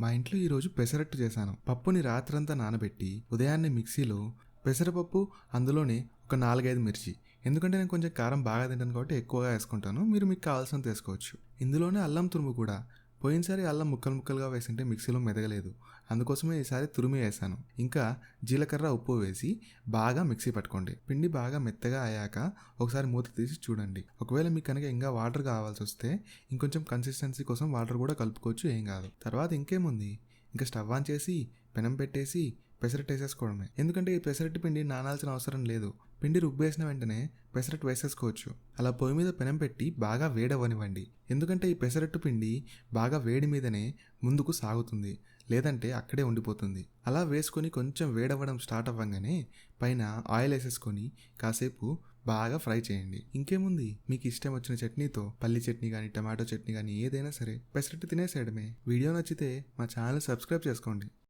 మా ఇంట్లో ఈరోజు పెసరట్టు చేశాను. పప్పుని రాత్రంతా నానబెట్టి ఉదయాన్నే మిక్సీలో పెసరపప్పు, అందులోనే ఒక 4, 5 మిర్చి. ఎందుకంటే నేను కొంచెం కారం బాగా తింటాను కాబట్టి ఎక్కువగా వేసుకుంటాను. మీరు మీకు కావాల్సినంత వేసుకోవచ్చు. ఇందులోనే అల్లం తురుము కూడా. పోయినసారి అల్లం ముక్కలు ముక్కలుగా వేసింటే మిక్సీలో మెదగలేదు. అందుకోసమే ఈసారి తురిమి వేశాను. ఇంకా జీలకర్ర, ఉప్పు వేసి బాగా మిక్సీ పట్టుకోండి. పిండి బాగా మెత్తగా అయ్యాక ఒకసారి మూత తీసి చూడండి. ఒకవేళ మీకు కనుక ఇంకా వాటర్ కావాల్సి వస్తే ఇంకొంచెం కన్సిస్టెన్సీ కోసం వాటర్ కూడా కలుపుకోవచ్చు, ఏం కాదు. తర్వాత ఇంకేముంది, ఇంకా స్టవ్ ఆన్ చేసి పెనం పెట్టేసి పెసరట్టు వేసేసుకోవడమే. ఎందుకంటే ఈ పెసరట్టు పిండి నానాల్సిన అవసరం లేదు. పిండి రుబ్బేసిన వెంటనే పెసరట్టు వేసేసుకోవచ్చు. అలా పొయ్యి మీద పెనం పెట్టి బాగా వేడవనివ్వండి. ఎందుకంటే ఈ పెసరట్టు పిండి బాగా వేడి మీదనే ముందుకు సాగుతుంది, లేదంటే అక్కడే ఉండిపోతుంది. అలా వేసుకొని కొంచెం వేడవ్వడం స్టార్ట్ అవ్వగానే పైన ఆయిల్ వేసేసుకొని కాసేపు బాగా ఫ్రై చేయండి. ఇంకేముంది, మీకు ఇష్టం వచ్చిన చట్నీతో, పల్లి చట్నీ కానీ టమాటో చట్నీ కానీ ఏదైనా సరే పెసరట్టు తినేసేయడమే. వీడియో నచ్చితే మా ఛానల్ సబ్స్క్రైబ్ చేసుకోండి.